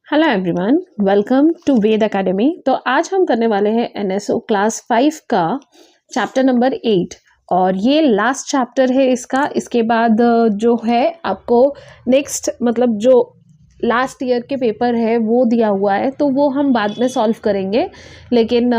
Hello everyone, welcome to Ved academy. तो आज हम करने वाले हैं एनएसओ क्लास 5 का चैप्टर नंबर 8 और ये लास्ट चैप्टर है इसका। इसके बाद जो है आपको नेक्स्ट मतलब जो लास्ट ईयर के पेपर है वो दिया हुआ है, तो वो हम बाद में सॉल्व करेंगे। लेकिन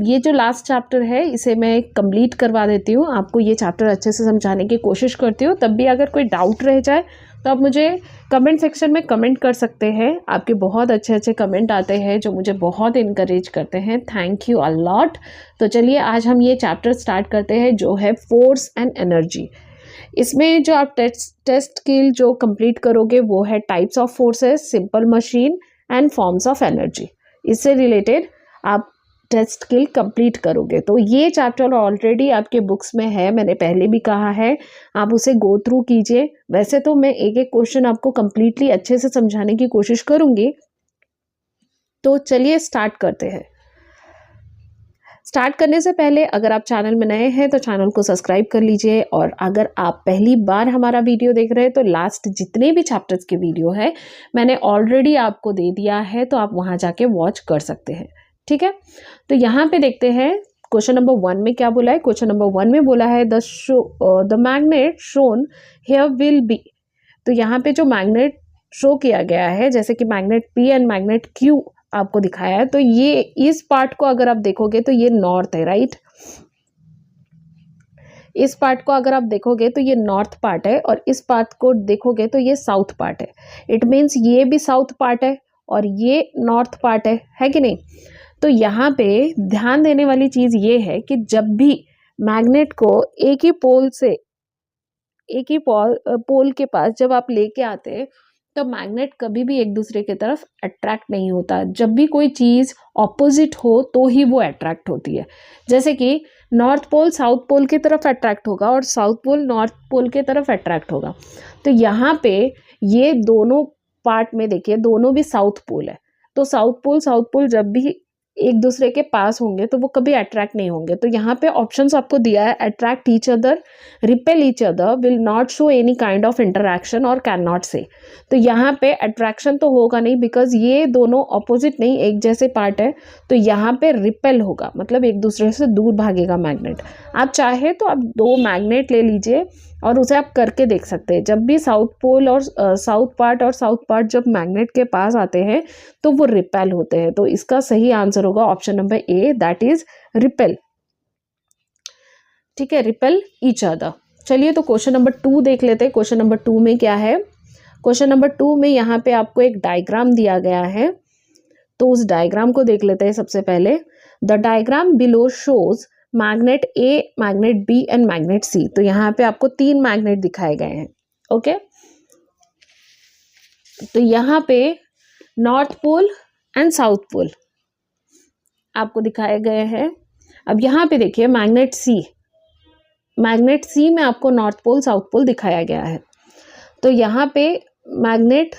ये जो लास्ट चैप्टर है इसे मैं कंप्लीट करवा देती हूँ, आपको ये चैप्टर अच्छे से समझाने की कोशिश करती हूँ। तब भी अगर कोई डाउट रह जाए तो आप मुझे कमेंट सेक्शन में कमेंट कर सकते हैं। आपके बहुत अच्छे अच्छे कमेंट आते हैं जो मुझे बहुत इनकरेज करते हैं। Thank you a lot. तो चलिए आज हम ये चैप्टर स्टार्ट करते हैं जो है फोर्स एंड एनर्जी। इसमें जो आप टेस्ट स्किल जो कंप्लीट करोगे वो है types of forces, simple machine and forms of energy. इससे रिलेटेड आप टेस्ट स्किल कंप्लीट करोगे। तो ये चैप्टर ऑलरेडी आपके बुक्स में है, मैंने पहले भी कहा है, आप उसे गो थ्रू कीजिए। वैसे तो मैं एक एक क्वेश्चन आपको कंप्लीटली अच्छे से समझाने की कोशिश करूंगी। तो चलिए स्टार्ट करते हैं। स्टार्ट करने से पहले अगर आप चैनल में नए हैं तो चैनल को सब्सक्राइब कर लीजिए, और अगर आप पहली बार हमारा वीडियो देख रहे हैं तो लास्ट जितने भी चैप्टर्स के वीडियो है मैंने ऑलरेडी आपको दे दिया है, तो आप वहां जाके वॉच कर सकते हैं। ठीक है, तो यहाँ पे देखते हैं क्वेश्चन नंबर 1 में क्या बोला है। क्वेश्चन नंबर 1 में बोला है the magnet shown here will be. तो यहाँ पे जो मैग्नेट शो किया गया है, जैसे कि magnet P and magnet Q आपको दिखाया है, तो ये इस पार्ट को अगर आप देखोगे तो ये नॉर्थ है, राइट। इस पार्ट को अगर आप देखोगे तो ये नॉर्थ पार्ट है, और इस पार्ट को देखोगे तो ये साउथ पार्ट है। इट मीन्स ये भी साउथ पार्ट है और ये नॉर्थ पार्ट है कि नहीं। तो यहाँ पे ध्यान देने वाली चीज ये है कि जब भी मैग्नेट को एक ही पोल के पास जब आप लेके आते हैं तो मैग्नेट कभी भी एक दूसरे की तरफ अट्रैक्ट नहीं होता। जब भी कोई चीज ऑपोजिट हो तो ही वो अट्रैक्ट होती है। जैसे कि नॉर्थ पोल साउथ पोल की तरफ अट्रैक्ट होगा और साउथ पोल नॉर्थ पोल की तरफ अट्रैक्ट होगा। तो यहाँ पे ये दोनों पार्ट में देखिए दोनों भी साउथ पोल है। तो साउथ पोल जब भी एक दूसरे के पास होंगे तो वो कभी अट्रैक्ट नहीं होंगे। तो यहाँ पे ऑप्शंस आपको दिया है, attract each other, repel each other, will not show any kind of interaction और कैन नॉट से। तो यहाँ पे अट्रैक्शन तो होगा नहीं, बिकॉज ये दोनों ऑपोजिट नहीं एक जैसे पार्ट है। तो यहाँ पे रिपेल होगा, मतलब एक दूसरे से दूर भागेगा मैग्नेट। आप चाहे तो आप 2 मैग्नेट ले लीजिए और उसे आप करके देख सकते हैं। जब भी साउथ पोल और साउथ पार्ट जब मैग्नेट के पास आते हैं तो वो रिपेल होते हैं। तो इसका सही आंसर होगा option number A, that is repel. ठीक है, रिपेल ईच अदर। चलिए तो क्वेश्चन नंबर 2 देख लेते हैं। क्वेश्चन नंबर 2 में क्या है। क्वेश्चन नंबर 2 में यहाँ पे आपको एक डायग्राम दिया गया है, तो उस डायग्राम को देख लेते हैं सबसे पहले। The diagram below shows magnet A, magnet B and magnet C. तो यहाँ पे आपको 3 मैग्नेट दिखाए गए हैं। ओके, तो यहाँ पे north pole and south pole आपको दिखाए गए हैं। अब यहाँ पे देखिए मैग्नेट सी में आपको नॉर्थ पोल साउथ पोल दिखाया गया है। तो यहाँ पे मैग्नेट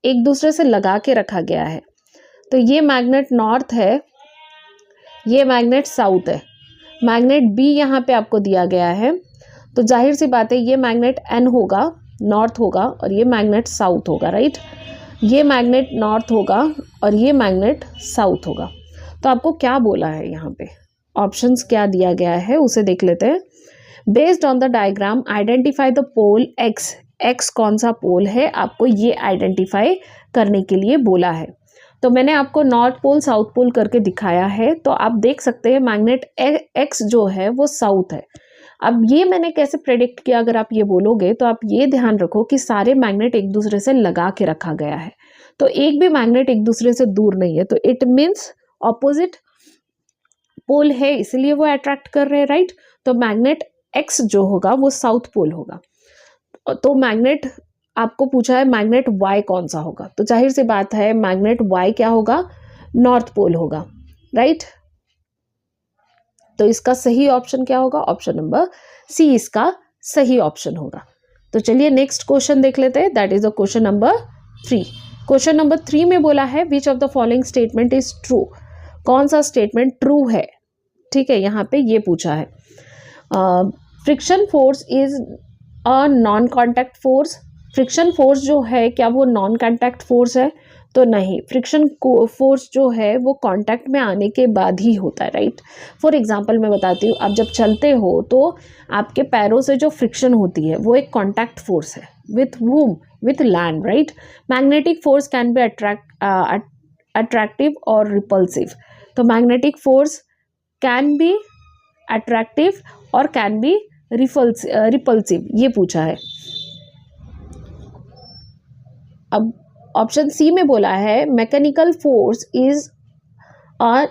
एक दूसरे से लगा के रखा गया है। तो ये मैग्नेट नॉर्थ है, ये मैग्नेट साउथ है। मैग्नेट बी यहाँ पे आपको दिया गया है, तो जाहिर सी बात है ये मैग्नेट एन होगा, नॉर्थ होगा, और ये मैग्नेट साउथ होगा, राइट। ये मैग्नेट नॉर्थ होगा और ये मैग्नेट साउथ होगा। तो आपको क्या बोला है यहाँ पे, ऑप्शंस क्या दिया गया है उसे देख लेते हैं। Based on the diagram identify the pole X. X कौन सा पोल है आपको ये आइडेंटिफाई करने के लिए बोला है। तो मैंने आपको नॉर्थ पोल साउथ पोल करके दिखाया है, तो आप देख सकते हैं मैग्नेट एक्स जो है वो साउथ है। अब ये मैंने कैसे प्रेडिक्ट किया, अगर आप ये बोलोगे तो आप ये ध्यान रखो कि सारे मैग्नेट एक दूसरे से लगा के रखा गया है, तो एक भी मैग्नेट एक दूसरे से दूर नहीं है। तो इट मीन्स ऑपोजिट पोल है, इसलिए वो अट्रैक्ट कर रहे हैं, राइट। तो मैग्नेट एक्स जो होगा वो साउथ पोल होगा। तो मैग्नेट आपको पूछा है मैग्नेट वाई कौन सा होगा, तो जाहिर सी बात है मैग्नेट वाई क्या होगा, नॉर्थ पोल होगा, राइट। तो इसका सही ऑप्शन क्या होगा, ऑप्शन नंबर सी इसका सही ऑप्शन होगा। तो चलिए नेक्स्ट क्वेश्चन देख लेते हैं, that is the question number 3। Question number 3 में बोला है which of the following statement is true. कौन सा स्टेटमेंट ट्रू है, ठीक है, यहाँ पे ये पूछा है। Friction force is a non contact force. Friction force जो है क्या वो नॉन कॉन्टैक्ट फोर्स है, तो नहीं, फ्रिक्शन फोर्स जो है वो कांटेक्ट में आने के बाद ही होता है, राइट। फॉर एग्जांपल मैं बताती हूँ, आप जब चलते हो तो आपके पैरों से जो फ्रिक्शन होती है वो एक कांटेक्ट फोर्स है। With whom? With land, right. Magnetic force can be attractive और रिपल्सिव। तो magnetic force can be attractive और कैन बी रिपल्सिव, ये पूछा है। अब ऑप्शन सी में बोला है mechanical force is a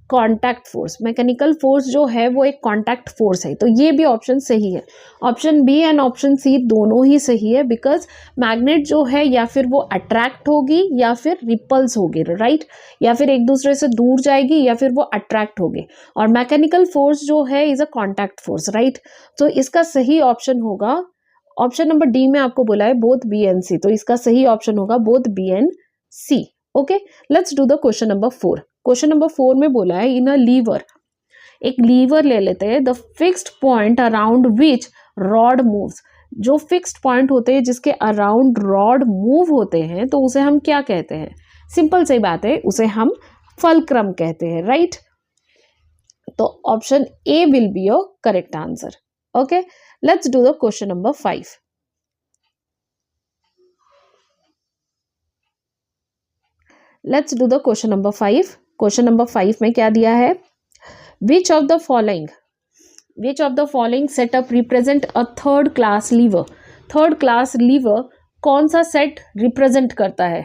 contact force. Mechanical force जो है वो एक कॉन्टैक्ट फोर्स है, तो ये भी ऑप्शन सही है। Option B and option C दोनों ही सही है, बिकॉज मैग्नेट जो है या फिर वो अट्रैक्ट होगी या फिर रिपल्स होगी, राइट। या फिर एक दूसरे से दूर जाएगी या फिर वो अट्रैक्ट होगी, और मैकेनिकल फोर्स जो है is a contact force, right. तो इसका सही ऑप्शन होगा ऑप्शन नंबर डी में आपको बोला है बोथ बी एंड सी, तो इसका सही ऑप्शन होगा both B and C. Okay, let's do the question number 4। Question number 4 में बोला है इन अ लीवर, एक लीवर ले लेते हैं, the fixed point around which rod moves. जो फिक्स्ड पॉइंट होते हैं जिसके अराउंड रॉड मूव होते हैं, तो उसे हम क्या कहते हैं? सिंपल सी बात है, उसे हम फलक्रम कहते हैं, राइट। तो option A will be your correct answer. Okay, let's do the question number 5। Let's do the question number 5। Question number 5 में क्या दिया है? Which of the following setup represent a third class lever? Third class liver कौन सा set represent करता है?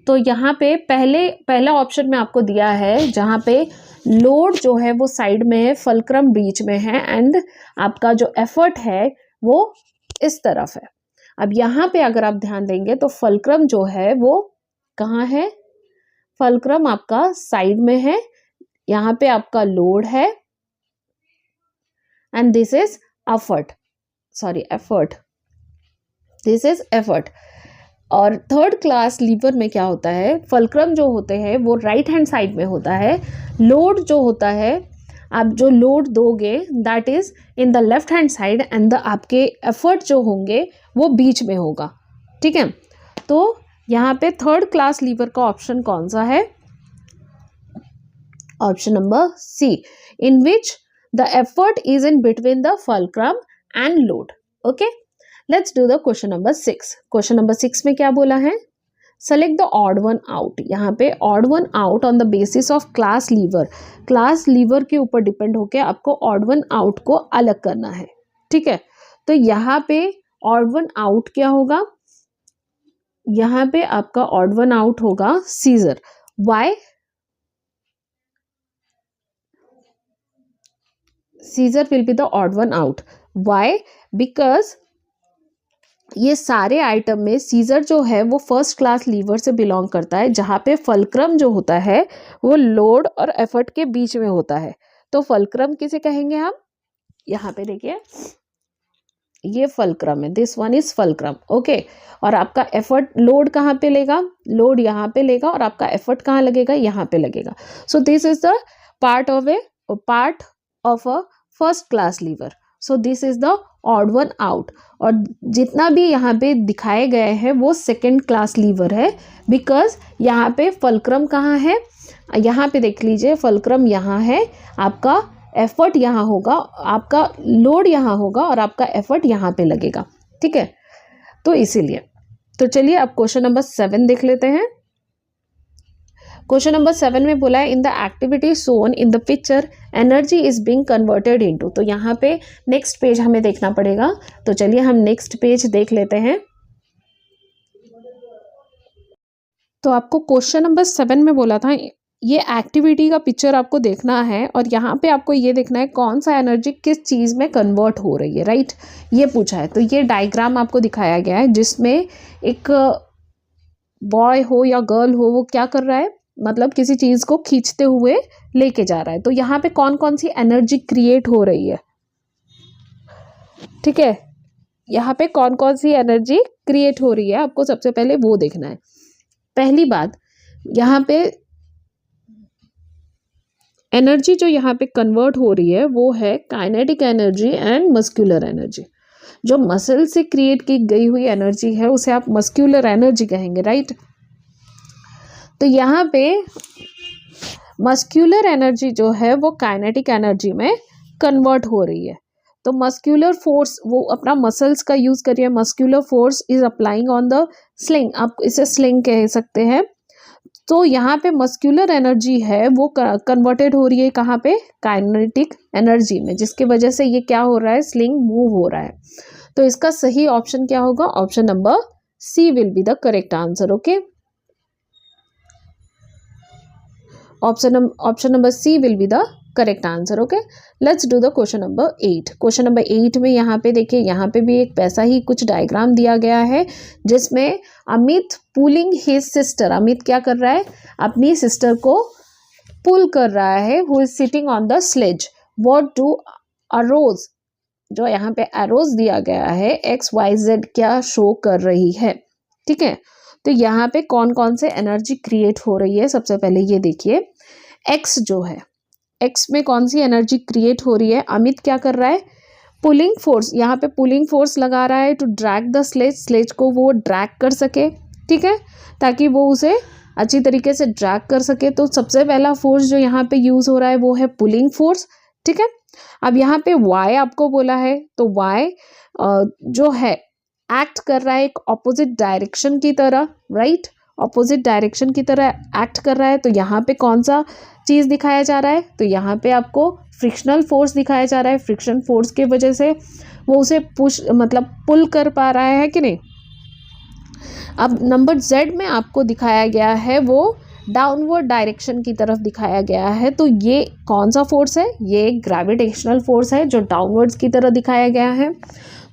तो यहाँ पे पहला ऑप्शन में आपको दिया है जहाँ पे लोड जो है वो साइड में है, फलक्रम बीच में है, एंड आपका जो एफर्ट है वो इस तरफ है। अब यहाँ पे अगर आप ध्यान देंगे तो फलक्रम जो है वो कहाँ है? फलक्रम आपका साइड में है, यहाँ पे आपका लोड है, and this is effort, this is effort. और थर्ड क्लास लीवर में क्या होता है? फलक्रम जो होते हैं वो राइट हैंड साइड में होता है, लोड जो होता है, आप जो लोड दोगे that is in the left hand side, and आपके एफर्ट जो होंगे वो बीच में होगा, ठीक है। तो यहाँ पे थर्ड क्लास लीवर का ऑप्शन कौन सा है? Option number C, in which the effort is in between the fulcrum and load. Okay, let's do the question number 6। Question number 6 में क्या बोला है? Select the odd one out. यहाँ पे odd one out on the basis of class lever. Class lever के ऊपर depend होकर आपको ऑड वन आउट को अलग करना है, ठीक है। तो यहाँ पे ऑड वन आउट क्या होगा? यहाँ पे आपका ऑड वन आउट होगा scissor. Why? Scissor will be the odd one out. Why? Because ये सारे आइटम में सीजर जो है वो फर्स्ट क्लास लीवर से बिलोंग करता है, जहाँ पे फलक्रम जो होता है वो लोड और एफर्ट के बीच में होता है। तो फलक्रम किसे कहेंगे हम? यहाँ पे देखिए, ये फलक्रम है, this one is fulcrum. Okay, और आपका एफर्ट लोड कहाँ पे लेगा? लोड यहाँ पे लेगा, और आपका एफर्ट कहाँ लगेगा? यहाँ पे लगेगा। So this is the part of a first class liver. So this is the odd one out. और जितना भी यहाँ पे दिखाए गए हैं वो सेकेंड क्लास लीवर है, बिकॉज यहाँ पे फलक्रम कहाँ है? यहाँ पे देख लीजिए, फलक्रम यहाँ है, आपका एफर्ट यहाँ होगा, आपका लोड यहाँ होगा, और आपका एफर्ट यहाँ पे लगेगा, ठीक है। तो इसीलिए तो चलिए अब क्वेश्चन नंबर 7 देख लेते हैं। क्वेश्चन नंबर 7 में बोला है in the activity shown in the picture energy is being converted into. तो यहाँ पे नेक्स्ट पेज हमें देखना पड़ेगा, तो चलिए हम नेक्स्ट पेज देख लेते हैं। तो आपको क्वेश्चन नंबर 7 में बोला था ये एक्टिविटी का पिक्चर आपको देखना है, और यहाँ पे आपको ये देखना है कौन सा एनर्जी किस चीज़ में कन्वर्ट हो रही है, राइट। ये पूछा है। तो ये डायग्राम आपको दिखाया गया है जिसमें एक बॉय हो या गर्ल हो, वो क्या कर रहा है? मतलब किसी चीज़ को खींचते हुए लेके जा रहा है। तो यहाँ पे कौन कौन सी एनर्जी क्रिएट हो रही है, ठीक है। यहाँ पे कौन कौन सी एनर्जी क्रिएट हो रही है आपको सबसे पहले वो देखना है। पहली बात, यहाँ पे एनर्जी जो यहाँ पे कन्वर्ट हो रही है वो है kinetic energy and muscular energy. जो मसल से क्रिएट की गई हुई एनर्जी है उसे आप मस्क्यूलर एनर्जी कहेंगे, राइट। तो यहाँ पे मस्क्यूलर एनर्जी जो है वो काइनेटिक एनर्जी में कन्वर्ट हो रही है। तो मस्क्यूलर फोर्स, वो अपना मसल्स का यूज कर रही है। Muscular force is applying on the sling, आप इसे स्लिंग कह सकते हैं। तो यहाँ पे मस्क्यूलर एनर्जी है वो कन्वर्टेड हो रही है कहाँ पे, काइनेटिक एनर्जी में, जिसकी वजह से ये क्या हो रहा है, स्लिंग मूव हो रहा है। तो इसका सही ऑप्शन क्या होगा, option number C will be the correct answer. Okay, option number C will be the correct answer. Okay, let's do the question number 8। Question number 8 में यहाँ पे देखिए, यहाँ पे भी एक वैसा ही कुछ डायग्राम दिया गया है जिसमें Amit pulling his sister, Amit क्या कर रहा है, अपनी सिस्टर को पुल कर रहा है, who is sitting on the sledge. What do arrows, जो यहाँ पे एरोज दिया गया है XYZ क्या शो कर रही है, ठीक है। तो यहाँ पे कौन कौन से एनर्जी क्रिएट हो रही है, सबसे पहले ये देखिए, X जो है, X में कौन सी एनर्जी क्रिएट हो रही है, अमित क्या कर रहा है, पुलिंग फोर्स, यहाँ पे पुलिंग फोर्स लगा रहा है to drag the sledge, sledge को वो ड्रैग कर सके, ठीक है, ताकि वो उसे अच्छी तरीके से ड्रैग कर सके। तो सबसे पहला फोर्स जो यहाँ पे यूज हो रहा है वो है पुलिंग फोर्स, ठीक है। अब यहाँ पे Y आपको बोला है, तो Y जो है एक्ट कर रहा है एक ऑपोजिट डायरेक्शन की तरह, राइट, ऑपोजिट डायरेक्शन की तरह एक्ट कर रहा है। तो यहाँ पे कौन सा चीज़ दिखाया जा रहा है, तो यहाँ पे आपको फ्रिक्शनल फोर्स दिखाया जा रहा है। फ्रिक्शन फोर्स की वजह से वो उसे पुश मतलब पुल कर पा रहा है कि नहीं। अब नंबर Z में आपको दिखाया गया है वो डाउनवर्ड डायरेक्शन की तरफ दिखाया गया है। तो ये कौन सा फोर्स है, ये ग्रेविटेशनल फोर्स है जो डाउनवर्ड्स की तरह दिखाया गया है।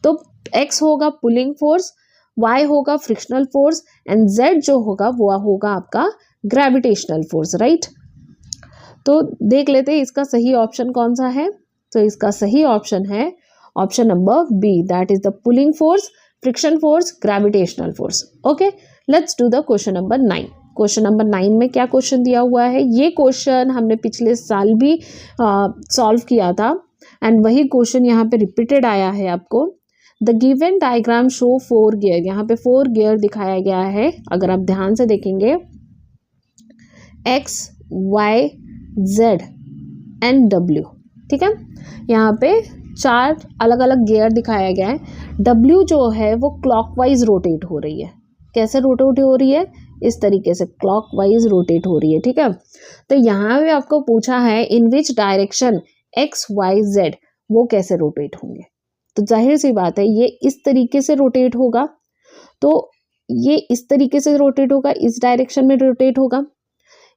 तो X होगा पुलिंग फोर्स, Y होगा फ्रिक्शनल फोर्स एंड Z जो होगा वो होगा आपका ग्रेविटेशनल फोर्स, राइट। तो देख लेते हैं इसका सही ऑप्शन कौन सा है। तो इसका सही ऑप्शन है option number B, that is the pulling force, friction force, gravitational force. Okay, let's do the question number 9। Question number 9 में क्या क्वेश्चन दिया हुआ है, ये क्वेश्चन हमने पिछले साल भी सॉल्व किया था एंड वही क्वेश्चन यहाँ पे रिपीटेड आया है आपको। The given diagram show 4 gear, यहाँ पे 4 गियर दिखाया गया है। अगर आप ध्यान से देखेंगे X, Y, Z and W, ठीक है, यहाँ पे 4 अलग अलग गियर दिखाया गया है। W जो है वो क्लॉकवाइज रोटेट हो रही है। कैसे रोटेट हो रही है, इस तरीके से क्लॉकवाइज रोटेट हो रही है, ठीक है। तो यहाँ पे आपको पूछा है in which direction X, Y, Z वो कैसे रोटेट होंगे। तो जाहिर सी बात है ये इस तरीके से रोटेट होगा, तो ये इस तरीके से रोटेट होगा, इस डायरेक्शन में रोटेट होगा,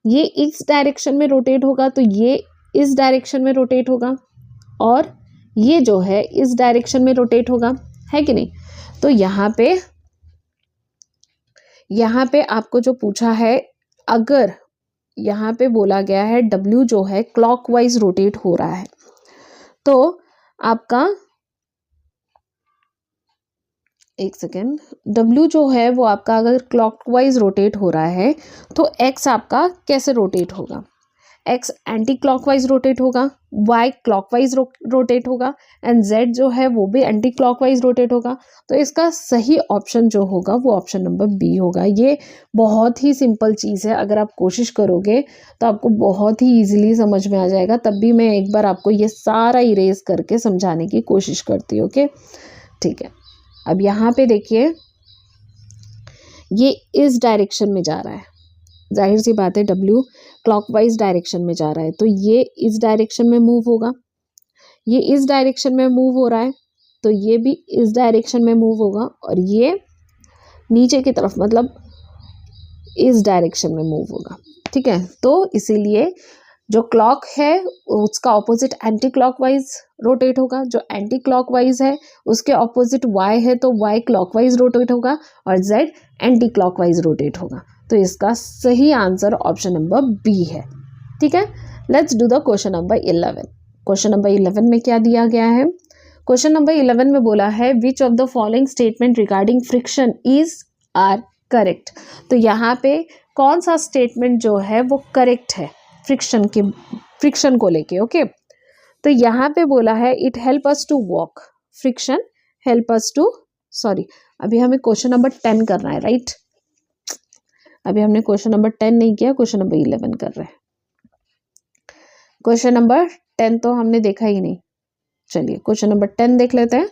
ये इस डायरेक्शन में रोटेट होगा, तो ये इस डायरेक्शन में रोटेट होगा, और ये जो है इस डायरेक्शन में रोटेट होगा, है कि नहीं। तो यहाँ पे आपको जो पूछा है, अगर यहाँ पे बोला गया है W जो है क्लॉकवाइज रोटेट हो रहा है, तो आपका एक सेकेंड, W जो है वो आपका अगर क्लॉकवाइज रोटेट हो रहा है तो X आपका कैसे रोटेट होगा, X एंटी क्लॉकवाइज रोटेट होगा, Y क्लॉकवाइज रोटेट होगा एंड Z जो है वो भी एंटी क्लॉकवाइज रोटेट होगा। तो इसका सही ऑप्शन जो होगा वो ऑप्शन नंबर बी होगा। ये बहुत ही सिंपल चीज़ है, अगर आप कोशिश करोगे तो आपको बहुत ही इजीली समझ में आ जाएगा। तब भी मैं एक बार आपको ये सारा इरेज करके समझाने की कोशिश करती हूँ, ओके, ठीक है। अब यहाँ पे देखिए ये इस डायरेक्शन में जा रहा है, जाहिर सी बात है W क्लॉकवाइज डायरेक्शन में जा रहा है, तो ये इस डायरेक्शन में मूव होगा, ये इस डायरेक्शन में मूव हो रहा है, तो ये भी इस डायरेक्शन में मूव होगा, और ये नीचे की तरफ मतलब इस डायरेक्शन में मूव होगा, ठीक है। तो इसीलिए जो क्लॉक है उसका ऑपोजिट एंटी क्लॉकवाइज रोटेट होगा, जो एंटी क्लॉकवाइज है उसके ऑपोजिट Y है तो Y क्लॉकवाइज रोटेट होगा, और Z एंटी क्लॉकवाइज रोटेट होगा। तो इसका सही आंसर ऑप्शन नंबर बी है, ठीक है। Let's do the question number 11। Question number 11 में क्या दिया गया है, क्वेश्चन नंबर 11 में बोला है which of the following statement regarding friction is are correct. तो यहाँ पे कौन सा स्टेटमेंट जो है वो करेक्ट है फ्रिक्शन को लेके, ओके। तो यहाँ पे बोला है it help us to walk, friction help us to, sorry अभी हमें क्वेश्चन नंबर 10 करना है, राइट। अभी हमने क्वेश्चन नंबर 10 नहीं किया, क्वेश्चन नंबर 11 कर रहे हैं। क्वेश्चन नंबर 10 तो हमने देखा ही नहीं। चलिए क्वेश्चन नंबर 10 देख लेते हैं।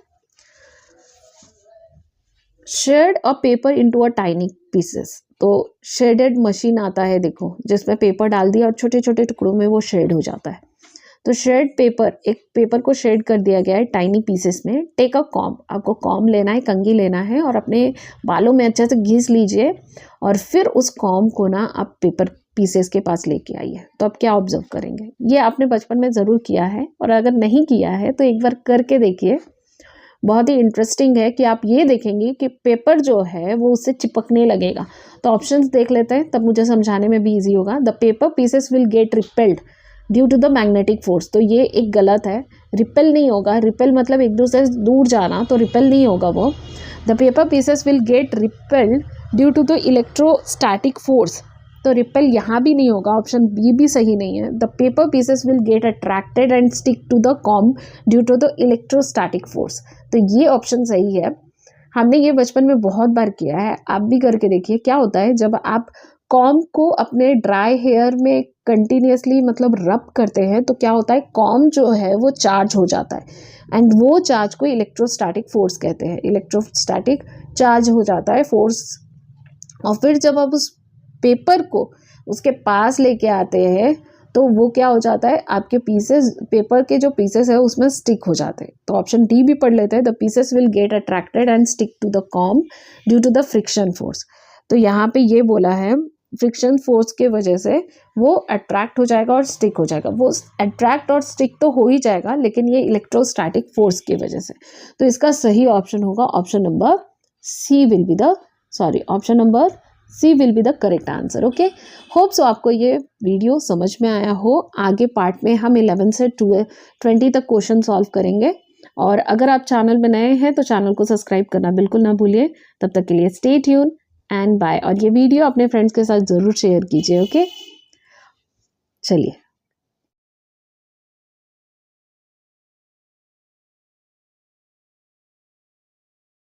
Shred a paper into a tiny pieces. तो शेडेड मशीन आता है, देखो, जिसमें पेपर डाल दिया और छोटे छोटे टुकड़ों में वो शेड हो जाता है। तो शेड पेपर, एक पेपर को शेड कर दिया गया है टाइनी पीसेस में। टेक अ कॉम, आपको कॉम लेना है, कंघी लेना है और अपने बालों में अच्छे से घिस लीजिए और फिर उस कॉम को ना आप पेपर पीसेस के पास लेके आइए। तो आप क्या ऑब्जर्व करेंगे? ये आपने बचपन में ज़रूर किया है, और अगर नहीं किया है तो एक बार करके देखिए। बहुत ही इंटरेस्टिंग है कि आप ये देखेंगे कि पेपर जो है वो उससे चिपकने लगेगा। तो ऑप्शंस देख लेते हैं, तब मुझे समझाने में भी इजी होगा। The paper pieces will get repelled due to the magnetic force. तो ये एक गलत है, रिपेल नहीं होगा। रिपेल मतलब एक दूसरे से दूर जाना, तो रिपेल नहीं होगा वो। The paper pieces will get repelled due to the electrostatic force. तो रिपेल यहाँ भी नहीं होगा, ऑप्शन बी भी सही नहीं है। The paper pieces will get attracted and stick to the comb due to the electrostatic force. तो ये ऑप्शन सही है। हमने ये बचपन में बहुत बार किया है, आप भी करके देखिए। क्या होता है जब आप कॉम को अपने ड्राई हेयर में कंटिन्यूसली मतलब रब करते हैं तो क्या होता है, कॉम जो है वो चार्ज हो जाता है, एंड वो चार्ज को इलेक्ट्रोस्टैटिक फोर्स कहते हैं। इलेक्ट्रोस्टैटिक चार्ज हो जाता है, फोर्स। और फिर जब आप उस पेपर को उसके पास लेके आते हैं तो वो क्या हो जाता है, आपके पीसेस, पेपर के जो पीसेस है उसमें स्टिक हो जाते हैं। तो ऑप्शन डी भी पढ़ लेते हैं। The pieces will get attracted and stick to the comb due to the friction force. तो यहाँ पे ये बोला है फ्रिक्शन फोर्स के वजह से वो अट्रैक्ट हो जाएगा और स्टिक हो जाएगा। वो अट्रैक्ट और स्टिक तो हो ही जाएगा, लेकिन ये इलेक्ट्रोस्टैटिक फोर्स की वजह से। तो इसका सही ऑप्शन होगा option number C will be the, sorry option number C will be the correct answer. Okay, hope so आपको ये वीडियो समझ में आया हो। आगे पार्ट में हम 11 से 20 तक क्वेश्चन सॉल्व करेंगे। और अगर आप चैनल में नए हैं तो चैनल को सब्सक्राइब करना बिल्कुल ना भूलिए। तब तक के लिए स्टे ट्यून एंड बाय। और ये वीडियो अपने फ्रेंड्स के साथ ज़रूर शेयर कीजिए। ओके, चलिए।